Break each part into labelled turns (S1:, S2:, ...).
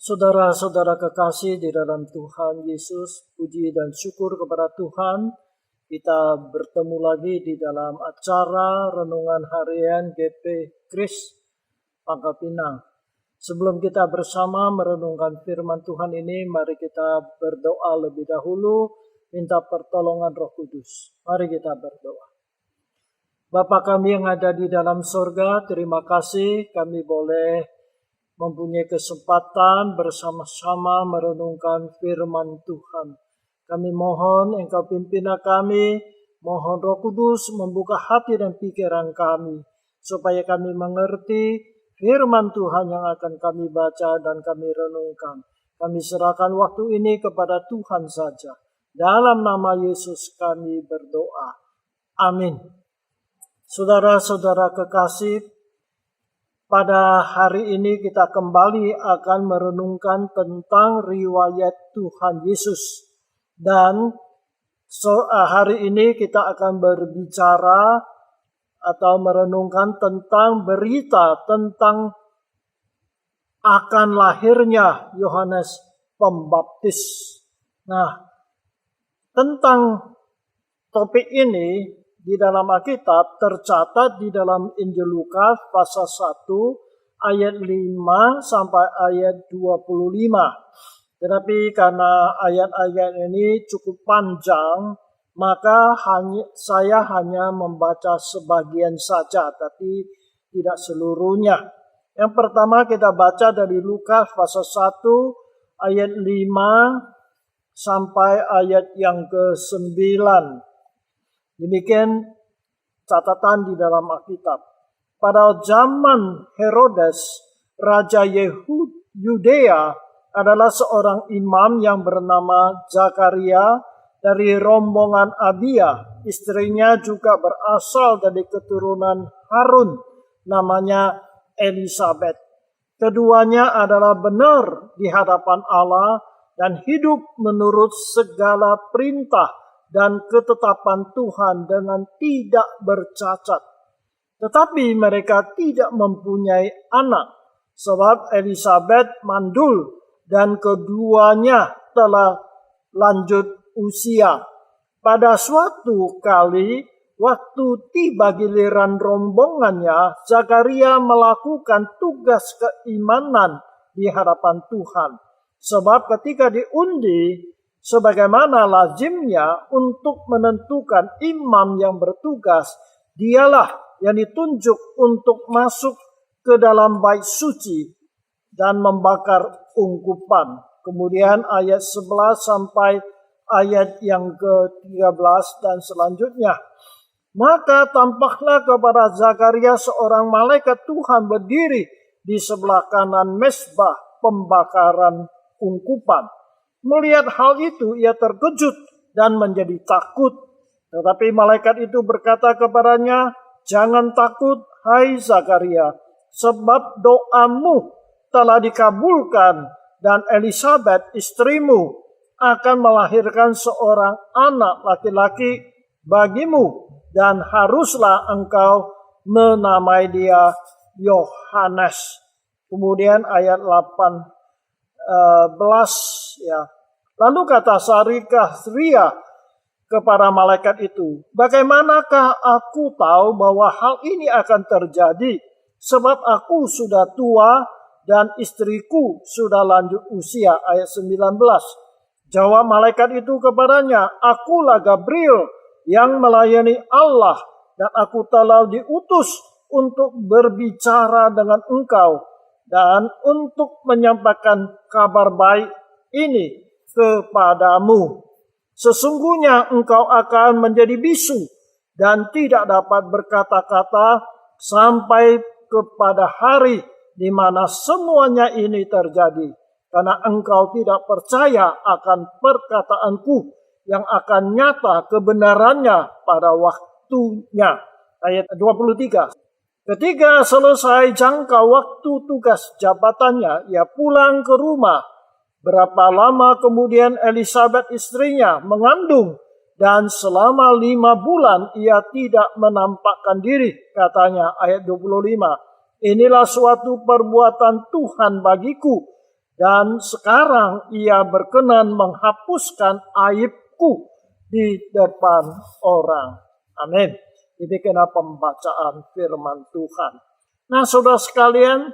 S1: Saudara-saudara kekasih di dalam Tuhan Yesus, puji dan syukur kepada Tuhan. Kita bertemu lagi di dalam acara Renungan Harian GP Kris Pangkal Pinang. Sebelum kita bersama merenungkan firman Tuhan ini, mari kita berdoa lebih dahulu, minta pertolongan Roh Kudus. Mari kita berdoa. Bapa kami yang ada di dalam sorga, terima kasih kami boleh mempunyai kesempatan bersama-sama merenungkan firman Tuhan. Kami mohon Engkau pimpinlah kami, mohon Roh Kudus membuka hati dan pikiran kami, supaya kami mengerti firman Tuhan yang akan kami baca dan kami renungkan. Kami serahkan waktu ini kepada Tuhan saja. Dalam nama Yesus kami berdoa. Amin. Saudara-saudara kekasih, pada hari ini kita kembali akan merenungkan tentang riwayat Tuhan Yesus. Dan hari ini kita akan berbicara atau merenungkan tentang berita tentang akan lahirnya Yohanes Pembaptis. Nah, tentang topik ini di dalam Alkitab tercatat di dalam Injil Lukas pasal 1 ayat 5 sampai ayat 25. Tetapi karena ayat-ayat ini cukup panjang, maka saya hanya membaca sebagian saja, tapi tidak seluruhnya. Yang pertama kita baca dari Lukas pasal 1 ayat 5 sampai ayat yang ke-9. Demikian catatan di dalam Alkitab. Pada zaman Herodes, Raja Yudea, adalah seorang imam yang bernama Zakaria dari rombongan Abia. Istrinya juga berasal dari keturunan Harun, namanya Elisabet. Keduanya adalah benar di hadapan Allah dan hidup menurut segala perintah dan ketetapan Tuhan dengan tidak bercacat. Tetapi mereka tidak mempunyai anak, sebab Elisabet mandul dan keduanya telah lanjut usia. Pada suatu kali, waktu tiba giliran rombongannya, Zakaria melakukan tugas keimanan di hadapan Tuhan. Sebab ketika diundi, sebagaimana lazimnya untuk menentukan imam yang bertugas, dialah yang ditunjuk untuk masuk ke dalam bait suci dan membakar ungkupan. Kemudian ayat 11 sampai ayat yang ke-13 dan selanjutnya. Maka tampaklah kepada Zakaria seorang malaikat Tuhan berdiri di sebelah kanan mezbah pembakaran ungkupan. Melihat hal itu, ia terkejut dan menjadi takut. Tetapi malaikat itu berkata kepadanya, "Jangan takut, hai Zakaria, sebab doamu telah dikabulkan dan Elisabet istrimu akan melahirkan seorang anak laki-laki bagimu dan haruslah engkau menamai dia Yohanes." Kemudian ayat 18 ya. Lalu kata Zakaria kepada malaikat itu, "Bagaimanakah aku tahu bahwa hal ini akan terjadi? Sebab aku sudah tua dan istriku sudah lanjut usia." Ayat 19. Jawab malaikat itu kepadanya, "Akulah Gabriel yang melayani Allah dan aku telah diutus untuk berbicara dengan engkau dan untuk menyampaikan kabar baik ini kepadamu. Sesungguhnya engkau akan menjadi bisu dan tidak dapat berkata-kata sampai kepada hari di mana semuanya ini terjadi, karena engkau tidak percaya akan perkataanku yang akan nyata kebenarannya pada waktunya." Ayat 23. Ketika selesai jangka waktu tugas jabatannya, ia pulang ke rumah. Berapa lama kemudian Elisabet istrinya mengandung dan selama 5 bulan ia tidak menampakkan diri, katanya. Ayat 25. "Inilah suatu perbuatan Tuhan bagiku dan sekarang ia berkenan menghapuskan aibku di depan orang. Amin. Demikianlah pembacaan firman Tuhan. Nah, saudara sekalian,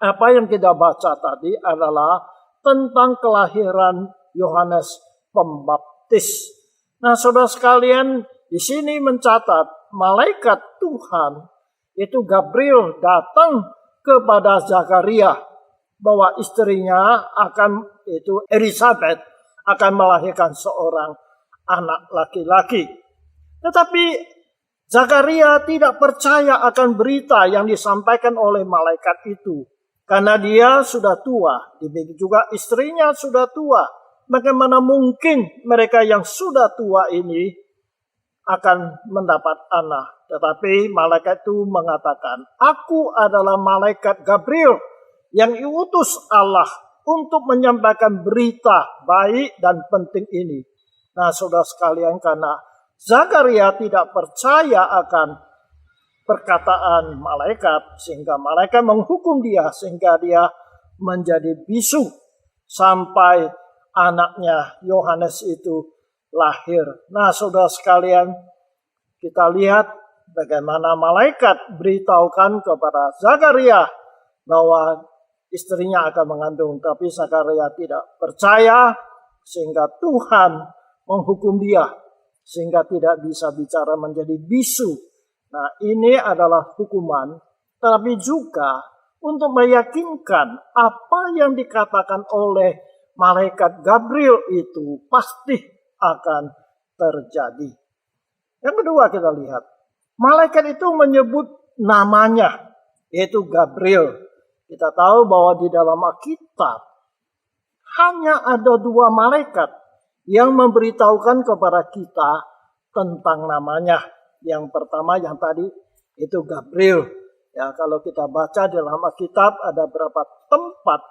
S1: apa yang kita baca tadi adalah tentang kelahiran Yohanes Pembaptis. Nah, saudara sekalian, di sini mencatat malaikat Tuhan itu Gabriel datang kepada Zakaria bahwa istrinya itu Elizabeth akan melahirkan seorang anak laki-laki. Tetapi Zakaria tidak percaya akan berita yang disampaikan oleh malaikat itu. Karena dia sudah tua, demikian juga istrinya sudah tua. Bagaimana mungkin mereka yang sudah tua ini akan mendapat anak? Tetapi malaikat itu mengatakan, aku adalah malaikat Gabriel yang diutus Allah untuk menyampaikan berita baik dan penting ini. Nah, saudara sekalian, karena Zakaria tidak percaya akan perkataan malaikat, sehingga malaikat menghukum dia, sehingga dia menjadi bisu sampai anaknya Yohanes itu lahir. Nah, saudara sekalian, kita lihat bagaimana malaikat beritahukan kepada Zakaria bahwa istrinya akan mengandung, tapi Zakaria tidak percaya, sehingga Tuhan menghukum dia, sehingga tidak bisa bicara, menjadi bisu. Nah, ini adalah hukuman, tapi juga untuk meyakinkan apa yang dikatakan oleh malaikat Gabriel itu pasti akan terjadi. Yang kedua, kita lihat, malaikat itu menyebut namanya, yaitu Gabriel. Kita tahu bahwa di dalam Alkitab hanya ada 2 malaikat yang memberitahukan kepada kita tentang namanya. Yang pertama yang tadi itu Gabriel. Ya, kalau kita baca di dalam Alkitab ada berapa tempat,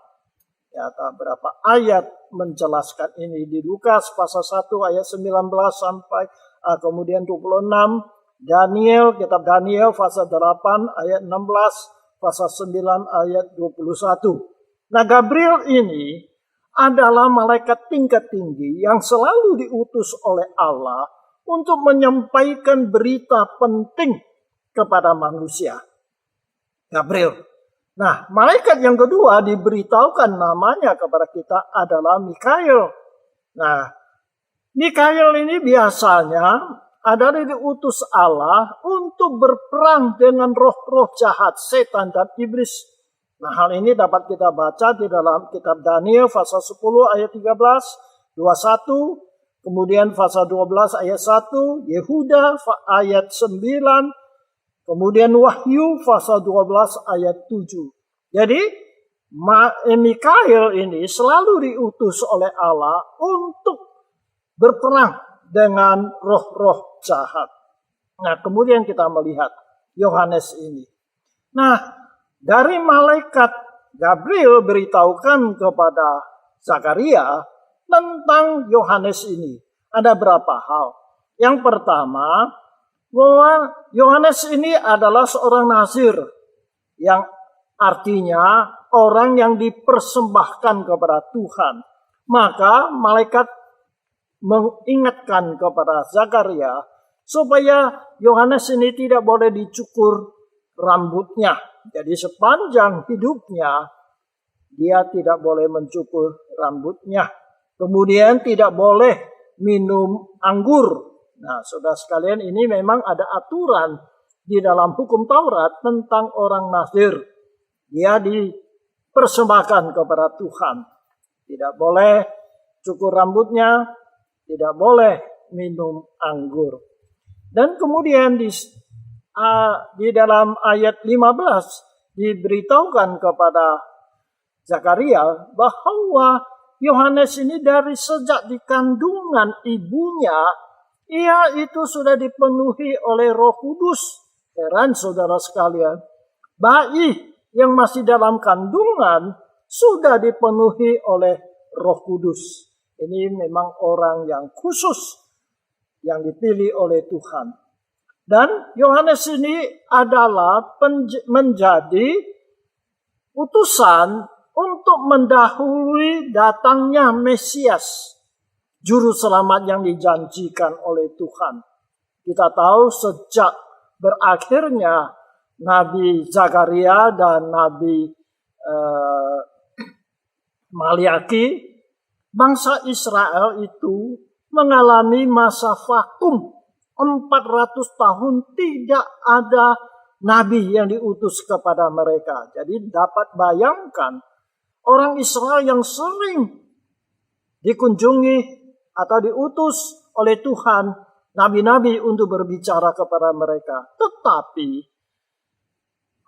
S1: ya, atau berapa ayat menjelaskan ini. Di Lukas pasal 1 ayat 19 sampai kemudian 26. Daniel, kitab Daniel pasal 8 ayat 16, pasal 9 ayat 21. Nah, Gabriel ini adalah malaikat tingkat tinggi yang selalu diutus oleh Allah untuk menyampaikan berita penting kepada manusia. Gabriel. Nah, malaikat yang kedua diberitahukan namanya kepada kita adalah Mikael. Nah, Mikael ini biasanya adalah diutus Allah untuk berperang dengan roh-roh jahat, setan dan iblis. Nah, hal ini dapat kita baca di dalam kitab Daniel pasal 10 ayat 13, 21, kemudian pasal 12 ayat 1, Yehuda ayat 9, kemudian Wahyu pasal 12 ayat 7. Jadi Mikael ini selalu diutus oleh Allah untuk berperang dengan roh-roh jahat. Nah, kemudian kita melihat Yohanes ini. Nah, dari malaikat Gabriel beritahukan kepada Zakaria tentang Yohanes ini. Ada berapa hal. Yang pertama, bahwa Yohanes ini adalah seorang nazir, yang artinya orang yang dipersembahkan kepada Tuhan. Maka malaikat mengingatkan kepada Zakaria supaya Yohanes ini tidak boleh dicukur rambutnya. Jadi sepanjang hidupnya dia tidak boleh mencukur rambutnya. Kemudian tidak boleh minum anggur. Nah, saudara sekalian, ini memang ada aturan di dalam hukum Taurat tentang orang nazir. Dia dipersembahkan kepada Tuhan. Tidak boleh cukur rambutnya, tidak boleh minum anggur. Dan kemudian di dalam ayat 15 diberitahukan kepada Zakaria bahwa Yohanes ini dari sejak di kandungan ibunya, ia itu sudah dipenuhi oleh Roh Kudus. Heran saudara sekalian, bayi yang masih dalam kandungan sudah dipenuhi oleh Roh Kudus. Ini memang orang yang khusus yang dipilih oleh Tuhan. Dan Yohanes ini adalah menjadi utusan untuk mendahului datangnya Mesias, juru selamat yang dijanjikan oleh Tuhan. Kita tahu sejak berakhirnya Nabi Zakaria dan Nabi Maliaki, bangsa Israel itu mengalami masa vakum. 400 tahun tidak ada nabi yang diutus kepada mereka. Jadi dapat bayangkan orang Israel yang sering dikunjungi atau diutus oleh Tuhan, nabi-nabi untuk berbicara kepada mereka. Tetapi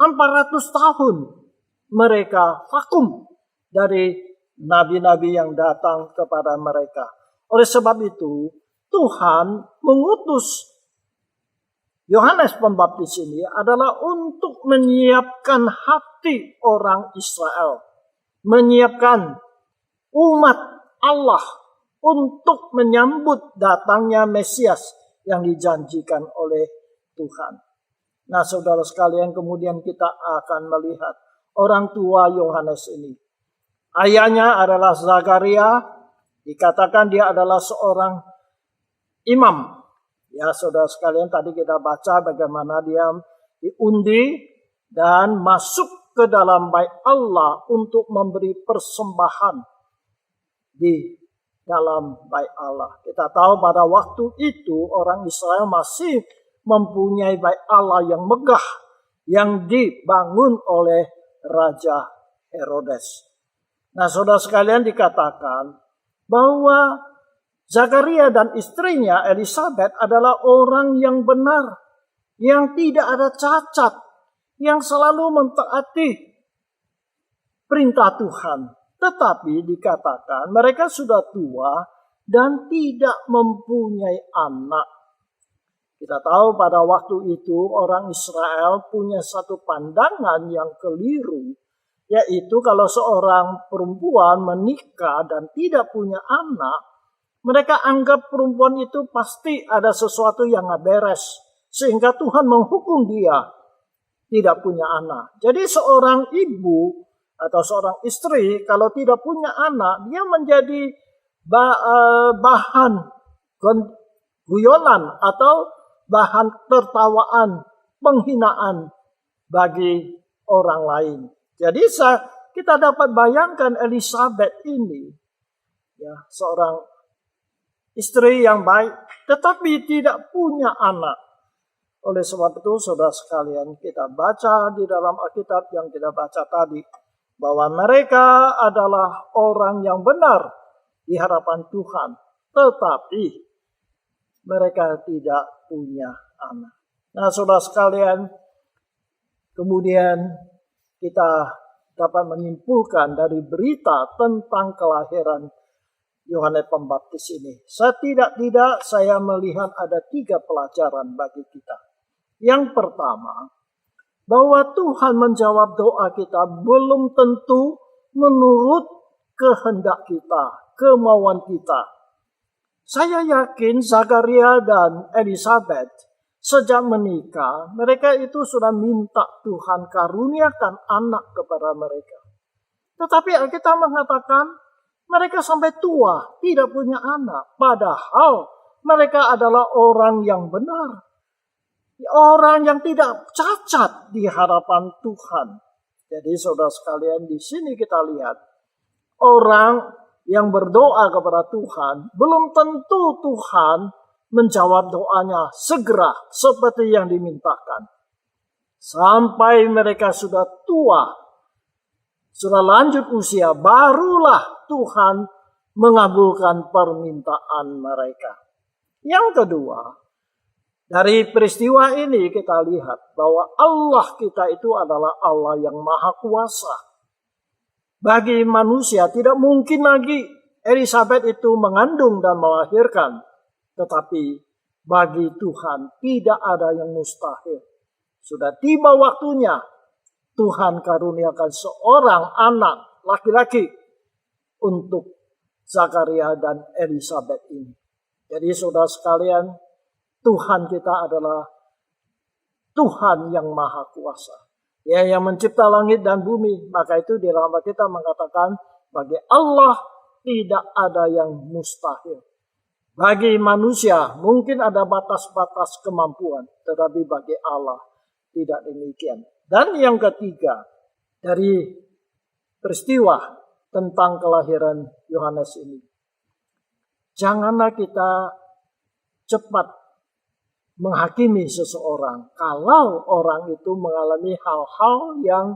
S1: 400 tahun mereka vakum dari nabi-nabi yang datang kepada mereka. Oleh sebab itu, Tuhan mengutus Yohanes Pembaptis ini adalah untuk menyiapkan hati orang Israel. Menyiapkan umat Allah untuk menyambut datangnya Mesias yang dijanjikan oleh Tuhan. Nah, saudara sekalian, kemudian kita akan melihat orang tua Yohanes ini. Ayahnya adalah Zakaria, dikatakan dia adalah seorang imam. Ya, saudara sekalian, tadi kita baca bagaimana dia diundi dan masuk ke dalam bait Allah untuk memberi persembahan di dalam bait Allah. Kita tahu pada waktu itu orang Israel masih mempunyai bait Allah yang megah yang dibangun oleh Raja Herodes. Nah, saudara sekalian, dikatakan bahwa Zakaria dan istrinya Elisabeth adalah orang yang benar, yang tidak ada cacat, yang selalu mentaati perintah Tuhan. Tetapi dikatakan mereka sudah tua dan tidak mempunyai anak. Kita tahu pada waktu itu orang Israel punya satu pandangan yang keliru, yaitu kalau seorang perempuan menikah dan tidak punya anak, mereka anggap perempuan itu pasti ada sesuatu yang nggak beres. Sehingga Tuhan menghukum dia tidak punya anak. Jadi seorang ibu atau seorang istri kalau tidak punya anak, dia menjadi bahan guyonan atau bahan tertawaan, penghinaan bagi orang lain. Jadi kita dapat bayangkan Elisabeth ini, ya, seorang istri yang baik, tetapi tidak punya anak. Oleh sebab itu, saudara sekalian, kita baca di dalam Alkitab yang kita baca tadi, bahwa mereka adalah orang yang benar di hadapan Tuhan, tetapi mereka tidak punya anak. Nah, saudara sekalian, kemudian kita dapat menyimpulkan dari berita tentang kelahiran Yohanes Pembaptis ini. Setidak-tidak saya melihat ada 3 pelajaran bagi kita. Yang pertama, bahwa Tuhan menjawab doa kita belum tentu menurut kehendak kita, kemauan kita. Saya yakin Zakaria dan Elisabeth sejak menikah, mereka itu sudah minta Tuhan karuniakan anak kepada mereka. Tetapi Alkitab mengatakan mereka sampai tua tidak punya anak. Padahal mereka adalah orang yang benar. Orang yang tidak cacat di hadapan Tuhan. Jadi saudara sekalian, di sini kita lihat orang yang berdoa kepada Tuhan belum tentu Tuhan menjawab doanya segera seperti yang dimintakan. Sampai mereka sudah tua, sudah lanjut usia, barulah Tuhan mengabulkan permintaan mereka. Yang kedua, dari peristiwa ini kita lihat bahwa Allah kita itu adalah Allah yang maha kuasa. Bagi manusia tidak mungkin lagi Elisabeth itu mengandung dan melahirkan. Tetapi bagi Tuhan tidak ada yang mustahil. Sudah tiba waktunya Tuhan karuniakan seorang anak laki-laki untuk Zakaria dan Elisabeth ini. Jadi saudara sekalian, Tuhan kita adalah Tuhan yang maha kuasa. Ya, yang mencipta langit dan bumi. Maka itu di dalam kita mengatakan bagi Allah tidak ada yang mustahil. Bagi manusia mungkin ada batas-batas kemampuan, tetapi bagi Allah tidak demikian. Dan yang ketiga, dari peristiwa tentang kelahiran Yohanes ini, janganlah kita cepat menghakimi seseorang kalau orang itu mengalami hal-hal yang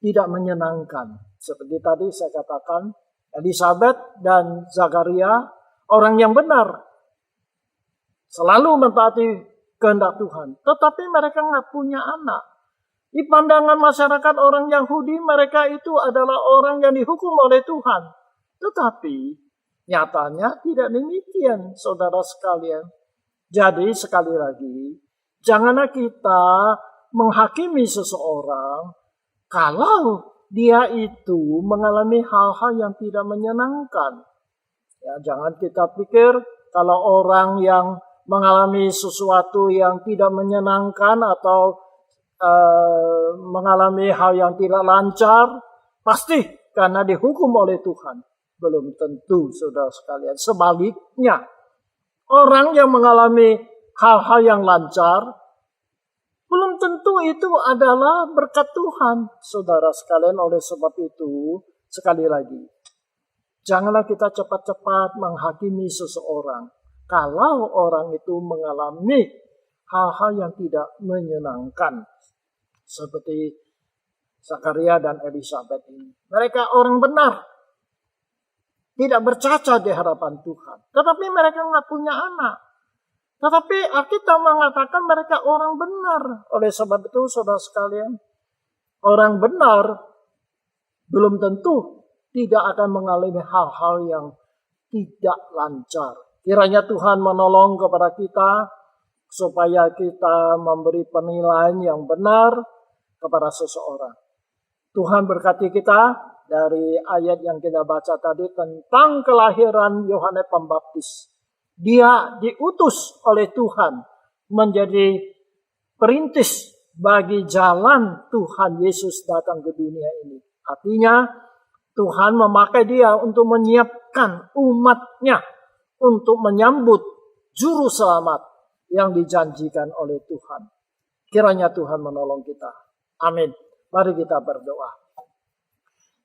S1: tidak menyenangkan. Seperti tadi saya katakan, Elisabet dan Zakaria orang yang benar, selalu mentaati kehendak Tuhan, tetapi mereka nggak punya anak. Di pandangan masyarakat orang Yahudi, mereka itu adalah orang yang dihukum oleh Tuhan. Tetapi nyatanya tidak demikian, saudara sekalian. Jadi sekali lagi, janganlah kita menghakimi seseorang kalau dia itu mengalami hal-hal yang tidak menyenangkan. Ya, jangan kita pikir kalau orang yang mengalami sesuatu yang tidak menyenangkan atau mengalami hal yang tidak lancar, pasti karena dihukum oleh Tuhan. Belum tentu, saudara sekalian. Sebaliknya, orang yang mengalami hal-hal yang lancar, belum tentu itu adalah berkat Tuhan, saudara sekalian. Oleh sebab itu, sekali lagi, janganlah kita cepat-cepat menghakimi seseorang kalau orang itu mengalami hal-hal yang tidak menyenangkan. Seperti Zakaria dan Elisabet ini. Mereka orang benar. Tidak bercacat di hadapan Tuhan. Tetapi mereka nggak punya anak. Tetapi Alkitab mengatakan mereka orang benar. Oleh sebab itu, saudara sekalian, orang benar belum tentu tidak akan mengalami hal-hal yang tidak lancar. Kiranya Tuhan menolong kepada kita supaya kita memberi penilaian yang benar kepada seseorang. Tuhan berkati kita dari ayat yang kita baca tadi tentang kelahiran Yohanes Pembaptis. Dia diutus oleh Tuhan menjadi perintis bagi jalan Tuhan Yesus datang ke dunia ini. Artinya Tuhan memakai dia untuk menyiapkan umatnya untuk menyambut juru selamat yang dijanjikan oleh Tuhan. Kiranya Tuhan menolong kita. Amin. Mari kita berdoa.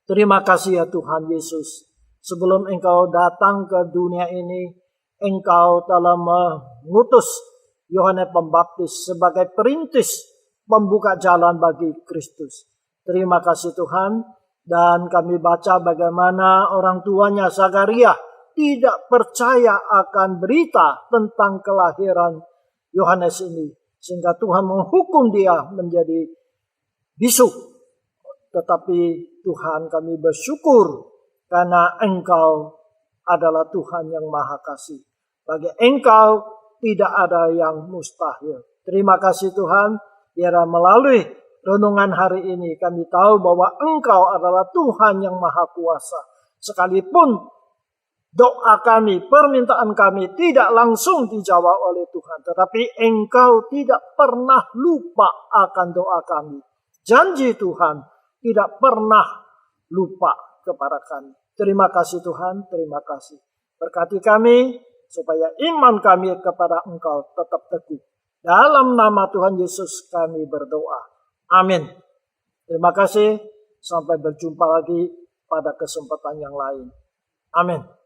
S1: Terima kasih ya Tuhan Yesus. Sebelum Engkau datang ke dunia ini, Engkau telah mengutus Yohanes Pembaptis sebagai perintis membuka jalan bagi Kristus. Terima kasih Tuhan. Dan kami baca bagaimana orang tuanya Zakaria tidak percaya akan berita tentang kelahiran Yohanes ini. Sehingga Tuhan menghukum dia menjadi bisu. Tetapi Tuhan, kami bersyukur karena Engkau adalah Tuhan yang Maha Kasih. Bagi Engkau tidak ada yang mustahil. Terima kasih Tuhan, biarlah melalui renungan hari ini kami tahu bahwa Engkau adalah Tuhan yang Maha Kuasa. Sekalipun doa kami, permintaan kami tidak langsung dijawab oleh Tuhan, tetapi Engkau tidak pernah lupa akan doa kami. Janji Tuhan tidak pernah lupa kepada kami. Terima kasih Tuhan, terima kasih. Berkati kami supaya iman kami kepada Engkau tetap teguh. Dalam nama Tuhan Yesus kami berdoa. Amin. Terima kasih. Sampai berjumpa lagi pada kesempatan yang lain. Amin.